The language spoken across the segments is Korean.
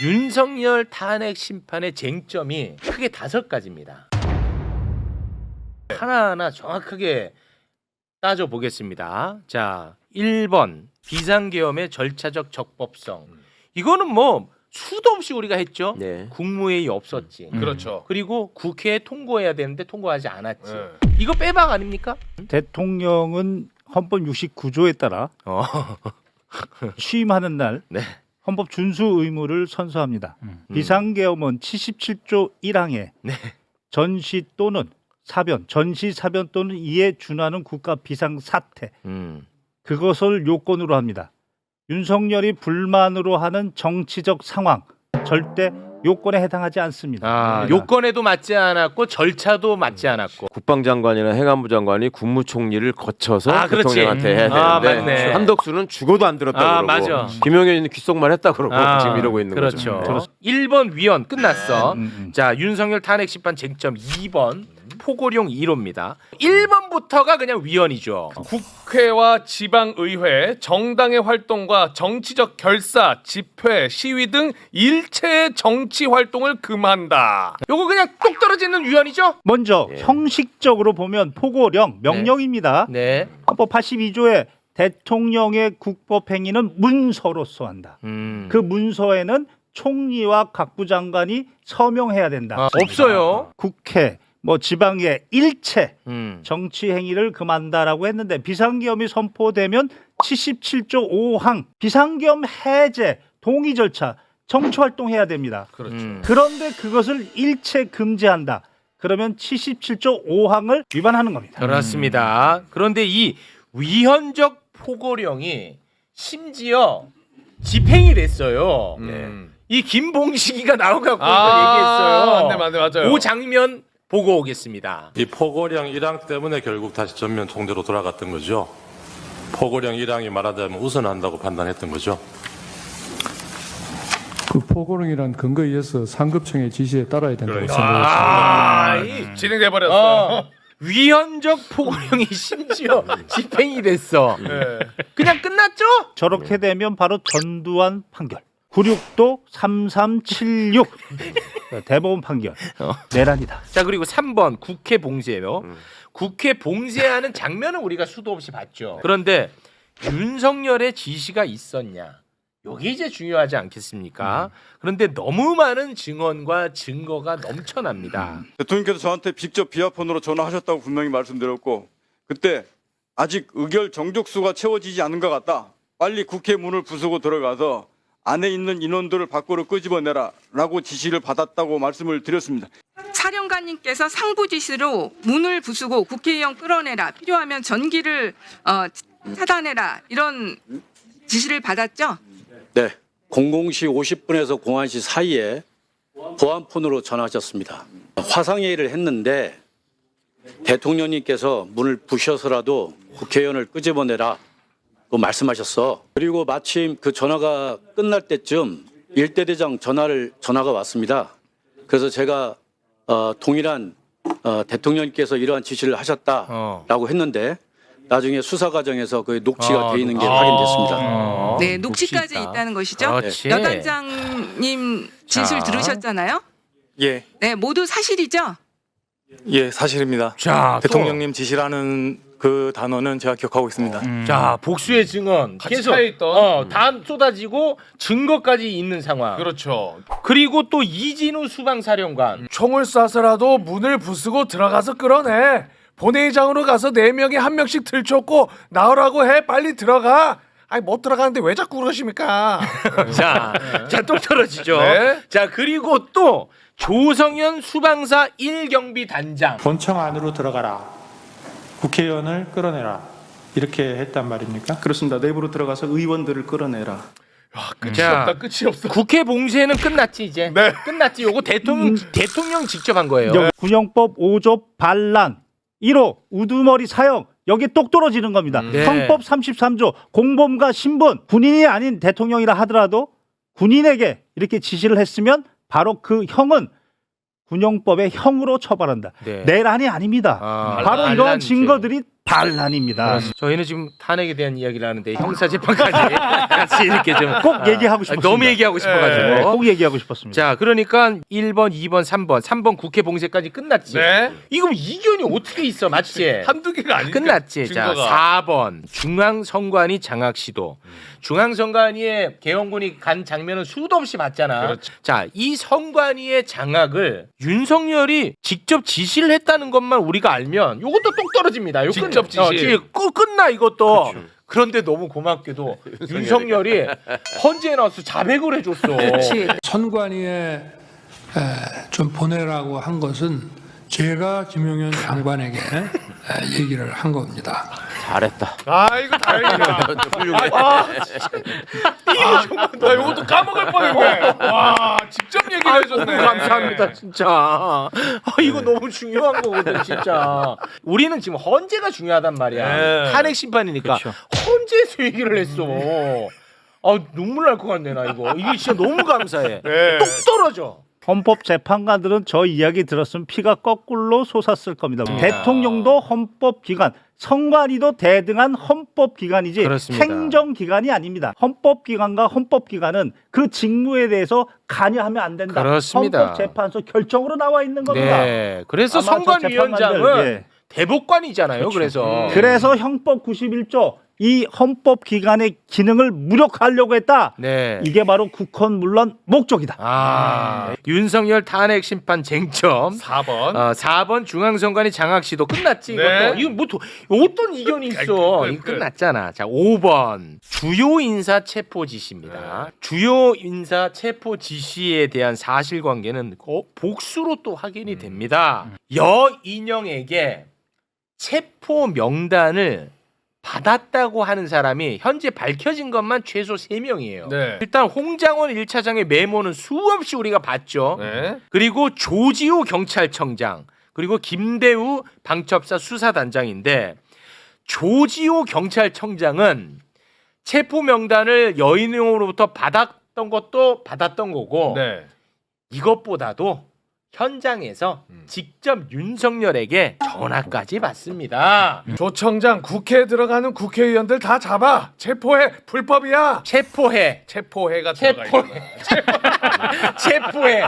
윤석열 탄핵 심판의 쟁점이 크게 5가지입니다. 하나하나 정확하게 따져보겠습니다. 자, 1번 비상계엄의 절차적 적법성. 이거는 뭐 수도 없이 우리가 했죠. 네. 국무회의 없었지. 그렇죠. 그리고 국회에 통과해야 되는데 통과하지 않았지. 네. 이거 빼박 아닙니까? 대통령은 헌법 69조에 따라 취임하는 날 네. 헌법 준수 의무를 선서합니다. 비상계엄은 77조 1항에 네. 전시 또는 사변, 전시 사변 또는 이에 준하는 국가 비상 사태 그것을 요건으로 합니다. 윤석열이 불만으로 하는 정치적 상황 절대 요건에 해당하지 않습니다. 아, 요건에도 맞지 않았고 절차도 맞지 않았고. 국방장관이나 행안부 장관이 국무총리를 거쳐서 아, 그렇지. 대통령한테 해야 되는데 맞네. 한덕수는 죽어도 안 들었다고 그러고 맞아. 김용현은 귓속말 했다 그러고 지금 이러고 있는 그렇죠. 거죠. 1번 위헌 끝났어. 자, 윤석열 탄핵 심판 쟁점 2번 포고령 1호입니다. 1번부터가 그냥 위헌이죠. 국회와 지방의회, 정당의 활동과 정치적 결사, 집회, 시위 등 일체의 정치 활동을 금한다. 요거 그냥 똑 떨어지는 위헌이죠? 먼저 형식적으로 보면 포고령 명령입니다. 네. 헌법 82조에 대통령의 국법행위는 문서로서 한다. 그 문서에는 총리와 각부 장관이 서명해야 된다. 없어요. 국회, 뭐 지방의 일체 정치 정치 행위를 금한다라고 했는데 비상계엄이 선포되면 77조 5항 비상계엄 해제 동의 절차 정치 활동해야 됩니다. 그렇죠. 그런데 그것을 일체 금지한다. 그러면 77조 5항을 위반하는 겁니다. 그렇습니다. 그런데 이 위헌적 포고령이 심지어 집행이 됐어요. 이 김봉식이가 나와갖고 얘기했어요. 맞네, 맞아요. 그 장면 보고 오겠습니다. 이 포고령 1항 때문에 결국 다시 전면 통제로 돌아갔던 거죠. 포고령 1항이 말하자면 우선한다고 판단했던 거죠. 그 포고령이란 근거에 의해서 상급청의 지시에 따라야 된다고 생각합니다. 진행돼 버렸어. 위헌적 포고령이 심지어 집행이 됐어. 그냥 끝났죠? 저렇게 되면 바로 전두환 판결. 96도 3376 대법원 판결 내란이다. 자, 그리고 3번 국회 봉쇄요. 국회 봉쇄하는 장면은 우리가 수도 없이 봤죠. 그런데 윤석열의 지시가 있었냐? 이게 이제 중요하지 않겠습니까? 그런데 너무 많은 증언과 증거가 넘쳐납니다. 대통령께서 저한테 직접 비아폰으로 전화하셨다고 분명히 말씀드렸고 그때 아직 의결 정족수가 채워지지 않은 것 같다. 빨리 국회 문을 부수고 들어가서 안에 있는 인원들을 밖으로 끄집어내라 라고 지시를 받았다고 말씀을 드렸습니다. 사령관님께서 상부 지시로 문을 부수고 국회의원 끌어내라, 필요하면 전기를 차단해라 이런 지시를 받았죠? 네, 00시 50분에서 01시 사이에 보안폰으로 전화하셨습니다. 화상회의를 했는데 대통령님께서 문을 부셔서라도 국회의원을 끄집어내라 고 말씀하셨어. 그리고 마침 그 전화가 끝날 때쯤 일대대장 전화가 왔습니다. 그래서 제가 동일한 대통령님께서 이러한 지시를 하셨다라고 했는데 나중에 수사 과정에서 그 녹취가 돼 있는 게 확인됐습니다. 네, 녹취까지 있다는 것이죠. 그렇지. 여단장님 진술 들으셨잖아요. 예, 네, 모두 사실이죠. 예, 사실입니다. 자, 대통령님 지시라는 그 단어는 제가 기억하고 있습니다. 자, 복수의 증언 같이 계속 차여있던. 다 쏟아지고 증거까지 있는 상황. 그렇죠. 그리고 또 이진우 수방사령관. 총을 쏴서라도 문을 부수고 들어가서 끌어내. 본회의장으로 가서 4명이 한 명씩 들쫓고 나오라고 해. 빨리 들어가. 아니 못 들어가는데 왜 자꾸 그러십니까? 자, 또 떨어지죠. 네. 자, 그리고 또 조성현 수방사 1경비 단장. 본청 안으로 들어가라. 국회의원을 끌어내라. 이렇게 했단 말입니까? 그렇습니다. 내부로 들어가서 의원들을 끌어내라. 끝이 자, 없다. 끝이 없어. 국회 봉쇄는 끝났지 이제. 네. 끝났지. 요거 대통령 직접 한 거예요. 군영법 5조 반란 1호 우두머리 사형 여기 똑 떨어지는 겁니다. 네. 헌법 33조 공범과 신분 군인이 아닌 대통령이라 하더라도 군인에게 이렇게 지시를 했으면 바로 그 형은 군영법의 형으로 처벌한다. 네. 내란이 아닙니다. 바로 이러한 반란죄. 증거들이 반란입니다. 저희는 지금 탄핵에 대한 이야기를 하는데 형사재판까지 같이 이렇게 좀 꼭 얘기하고 싶었습니다. 너무 얘기하고 싶어가지고. 네, 꼭 얘기하고 싶었습니다. 자, 그러니까 1번, 2번, 3번 국회 봉쇄까지 끝났지. 네. 이거 이견이 어떻게 있어, 맞지? 한두 개가 아니니까. 끝났지. 자, 증거가. 4번 중앙선관위 장악 시도. 중앙선관위에 개헌군이 간 장면은 수도 없이 봤잖아. 그렇죠. 자, 이 선관위의 장악을 윤석열이 직접 지시를 했다는 것만 우리가 알면 이것도 똑 떨어집니다. 이거 직접 지시. 끝나 이것도. 그런데 너무 고맙게도 윤석열이 헌재에 나와서 자백을 해줬어. 선관위에 좀 보내라고 한 것은 제가 김용현 장관에게 얘기를 한 겁니다. 잘했다. 아 이거 다행이다. 훌륭해. 이거 정말 나 이것도 까먹을 뻔했네. 와 직접 얘기를 해줬네. 감사합니다 진짜. 이거 너무 중요한 거거든 진짜. 우리는 지금 헌재가 중요하단 말이야. 네. 탄핵 심판이니까 그렇죠. 헌재에서 얘기를 했어. 눈물 날 것 같네 나 이거. 이게 진짜 너무 감사해. 네. 똑 떨어져. 헌법재판관들은 저 이야기 들었으면 피가 거꾸로 솟았을 겁니다. 대통령도 헌법기관, 선관위도 대등한 헌법기관이지 그렇습니다. 행정기관이 아닙니다. 헌법기관과 헌법기관은 그 직무에 대해서 관여하면 안 된다. 그렇습니다. 헌법재판소 결정으로 나와 있는 겁니다. 네. 그래서 아마 저 선관위원장은 재판관들, 예. 대법관이잖아요. 그렇죠. 그래서 그래서 형법 91조 이 헌법기관의 기능을 무력화하려고 했다. 네. 이게 바로 국헌 물론 목적이다. 윤석열 탄핵 심판 쟁점 4번. 4번 중앙선관위 장악 시도 끝났지. 네. 이거 뭐 어떤 이견이 있어? 이거 끝났잖아. 자, 5번 주요 인사 체포 지시입니다. 주요 인사 체포 지시에 대한 사실관계는 복수로 또 확인이 됩니다. 여인영에게 체포 명단을 받았다고 하는 사람이 현재 밝혀진 것만 최소 3명이에요. 네. 일단 홍장원 1차장의 메모는 수없이 우리가 봤죠. 네. 그리고 조지호 경찰청장, 그리고 김대우 방첩사 수사단장인데 조지호 경찰청장은 체포 명단을 여인으로부터 받았던 것도 받았던 거고 네. 이것보다도 현장에서 직접 윤석열에게 전화까지 받습니다. 조 청장 국회에 들어가는 국회의원들 다 잡아 체포해 불법이야. 체포해. 체포해가 들어가 있구나. 체포해.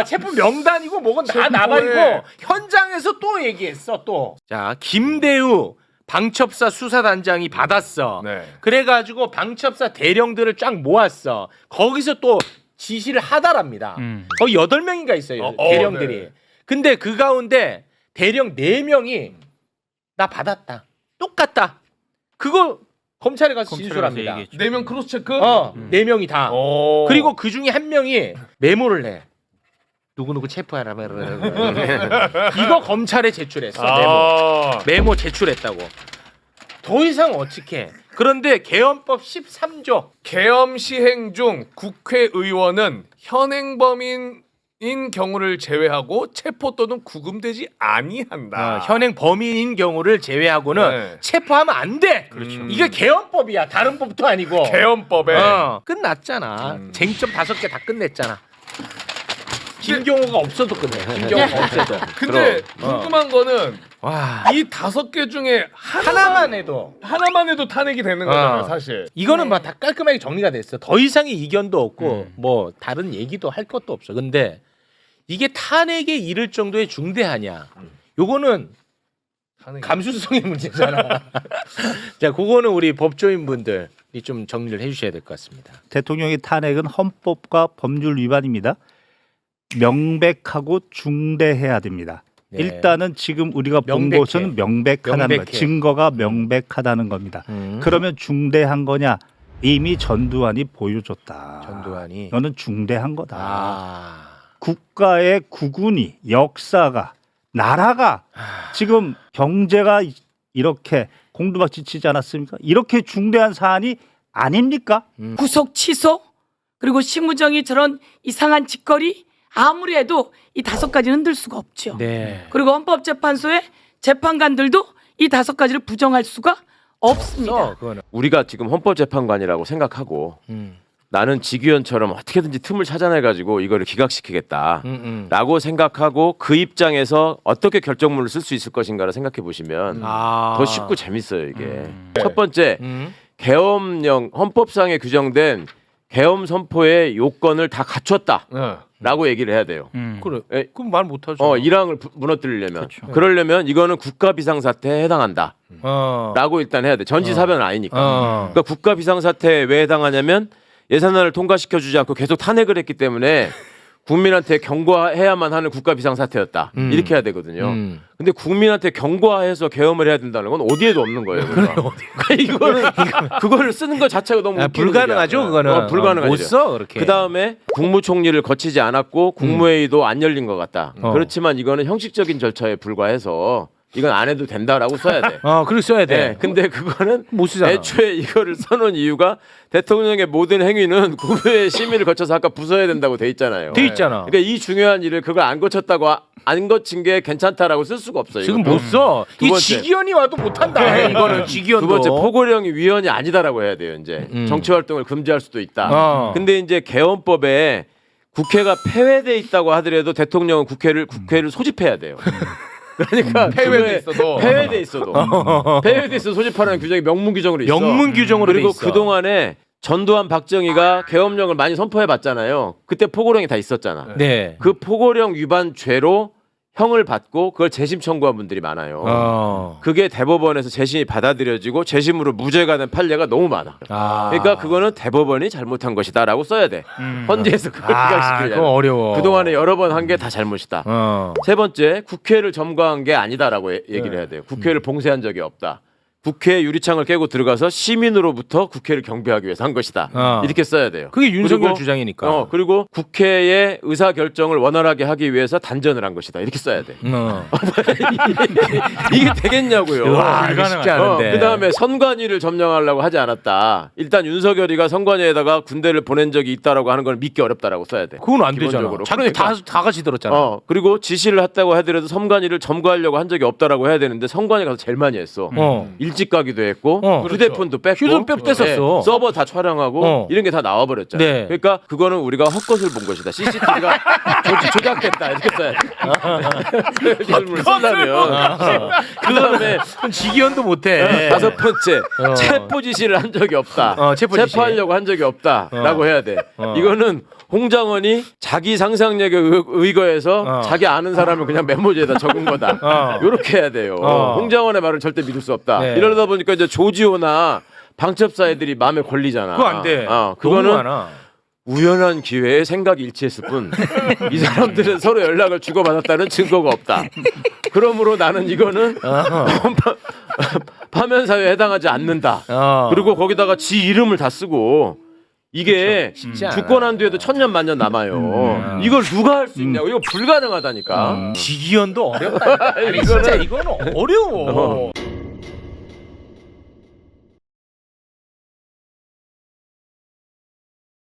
체포 명단이고 뭐건 다 체포해. 나발이고 현장에서 또 얘기했어 또. 자, 김대우 방첩사 수사단장이 받았어. 네. 그래가지고 방첩사 대령들을 쫙 모았어. 거기서 또 지시를 하다랍니다. 거의 8명인가 있어요. 대령들이. 네. 근데 그 가운데 대령 4명이 나 받았다. 똑같다. 그거 검찰에 가서 진술합니다. 4명 크로스 체크? 4명이 다. 오. 그리고 그 중에 한 명이 메모를 해. 누구누구 체포하라. 이거 검찰에 제출했어. 메모 제출했다고. 더 이상 어떻게? 그런데 개헌법 13조 계엄 시행 중 국회의원은 현행 범인인 경우를 제외하고 체포 또는 구금되지 아니한다. 현행 범인인 경우를 제외하고는 네. 체포하면 안 돼. 그렇죠. 이게 개헌법이야. 다른 법도 아니고. 계엄법에 끝났잖아. 쟁점 5개 다 끝냈잖아. 김경호가 없어도 끝내. 김경호가 없어도. 근데 궁금한 거는 와. 이 5개 중에 하나만 해도 탄핵이 되는 거잖아요, 사실. 이거는 막 다 깔끔하게 정리가 됐어. 더 이상의 이견도 없고 뭐 다른 얘기도 할 것도 없어. 근데 이게 탄핵에 이를 정도의 중대하냐? 요거는 감수성의 문제잖아. 자, 그거는 우리 법조인 분들이 좀 정리를 해주셔야 될 것 같습니다. 대통령의 탄핵은 헌법과 법률 위반입니다. 명백하고 중대해야 됩니다. 네. 일단은 지금 우리가 본 명백해. 것은 명백하다는 명백해. 것, 증거가 명백하다는 겁니다. 그러면 중대한 거냐? 이미 전두환이 보여줬다. 전두환이. 이거는 중대한 거다. 국가의 국운이, 역사가, 나라가 지금 경제가 이렇게 공두박질 치지 않았습니까? 이렇게 중대한 사안이 아닙니까? 구속 취소 그리고 심우정이 저런 이상한 짓거리 아무리 해도 이 5가지는 흔들 수가 없죠. 네. 그리고 헌법재판소의 재판관들도 이 5가지를 부정할 수가 없습니다. 그거는. 우리가 지금 헌법재판관이라고 생각하고 나는 지규현처럼 어떻게든지 틈을 찾아내가지고 이거를 기각시키겠다라고 생각하고 그 입장에서 어떻게 결정문을 쓸 수 있을 것인가를 생각해 보시면 더 쉽고 재밌어요 이게. 첫 번째 계엄령 헌법상에 규정된 계엄 선포의 요건을 다 갖췄다라고 얘기를 해야 돼요. 그래. 그럼 말 못하죠. 1항을 무너뜨리려면 그러려면 이거는 국가 비상사태에 해당한다. 라고 일단 해야 돼. 전지사변은 아니니까. 그러니까 국가 비상사태에 왜 해당하냐면 예산안을 통과시켜주지 않고 계속 탄핵을 했기 때문에 국민한테 경고해야만 하는 국가 비상사태였다. 이렇게 해야 되거든요. 근데 국민한테 경고해서 계엄을 해야 된다는 건 어디에도 없는 거예요. 그러니까 이거는 그거를 쓰는 것 자체가 너무 불가능하죠. 그거는 불가능하죠. 못 써 그렇게. 그 다음에 국무총리를 거치지 않았고 국무회의도 안 열린 것 같다. 그렇지만 이거는 형식적인 절차에 불과해서 이건 안 해도 된다라고 써야 돼. 그렇게 써야 돼. 네, 근데 그거는 못 쓰잖아. 애초에 이거를 써놓은 이유가 대통령의 모든 행위는 국무회의 심의를 거쳐서 아까 부서야 된다고 돼 있잖아요. 돼 있잖아. 그러니까 이 중요한 일을 그걸 안 거쳤다고 안 거친 게 괜찮다라고 쓸 수가 없어요. 지금 이것도. 못 써. 두 이 번째. 지기현이 와도 못한다. 이거는 지기현도. 두 번째 포고령이 위헌이 아니다라고 해야 돼요. 이제 정치 활동을 금지할 수도 있다. 근데 이제 계엄법에 국회가 폐회돼 있다고 하더라도 대통령은 국회를 소집해야 돼요. 그러니까 폐회돼 있어도 폐회돼 있어도 소집하라는 규정이 명문 규정으로 있어. 명문 규정으로 그리고 돼 있어. 그 동안에 전두환 박정희가 계엄령을 많이 선포해 봤잖아요. 그때 포고령이 다 있었잖아. 네. 그 포고령 위반 죄로 형을 받고 그걸 재심 청구한 분들이 많아요. 그게 대법원에서 재심이 받아들여지고 재심으로 무죄가 된 판례가 너무 많아. 그러니까 그거는 대법원이 잘못한 것이다라고 써야 돼. 헌재에서 그걸 기각시키려면. 그건 어려워. 그동안에 여러 번 한 게 다 잘못이다. 세 번째, 국회를 점거한 게 아니다라고 얘기를 해야 돼요. 국회를 봉쇄한 적이 없다. 국회 유리창을 깨고 들어가서 시민으로부터 국회를 경비하기 위해서 한 것이다. 이렇게 써야 돼요. 그게 윤석열 그리고, 주장이니까. 그리고 국회의 의사 결정을 원활하게 하기 위해서 단전을 한 것이다. 이렇게 써야 돼. 이게 되겠냐고요. 와, 이거 쉽지 않은데. 그다음에 선관위를 점령하려고 하지 않았다. 일단 윤석열이가 선관위에다가 군대를 보낸 적이 있다라고 하는 걸 믿기 어렵다라고 써야 돼. 그건 안 되잖아. 기본적으로. 그러니까. 다 같이 들었잖아. 그리고 지시를 했다고 하더라도 선관위를 점거하려고 한 적이 없다라고 해야 되는데 선관위 가서 제일 많이 했어. 일찍 가기도 했고 휴대폰도 뺐고 휴대폰 뺐었어. 서버 다 촬영하고 이런 게 다 나와버렸잖아. 네. 그러니까 그거는 우리가 헛것을 본 것이다. CCTV가 조작됐다 이렇게 써야 돼. 결문을 쓰려면 그다음에 지기현도 못해. 다섯 번째 체포 지시를 한 적이 없다. 체포하려고 한 적이 없다라고 해야 돼. 이거는 홍장원이 자기 상상력에 의거해서 자기 아는 사람을 그냥 메모지에다 적은 거다. 이렇게 해야 돼요. 홍장원의 말을 절대 믿을 수 없다. 네. 이러다 보니까 이제 조지호나 방첩사 애들이 마음에 걸리잖아. 그거 안 돼. 그거는 너무 많아. 우연한 기회에 생각이 일치했을 뿐 이 사람들은 서로 연락을 주고받았다는 증거가 없다. 그러므로 나는 이거는 파면사회에 해당하지 않는다. 그리고 거기다가 지 이름을 다 쓰고 이게 주권한 뒤에도 천년 만년 남아요. 이걸 누가 할 수 있냐고. 이거 불가능하다니까. 지기현도 어렵다. 아니, 진짜 이거는 어려워.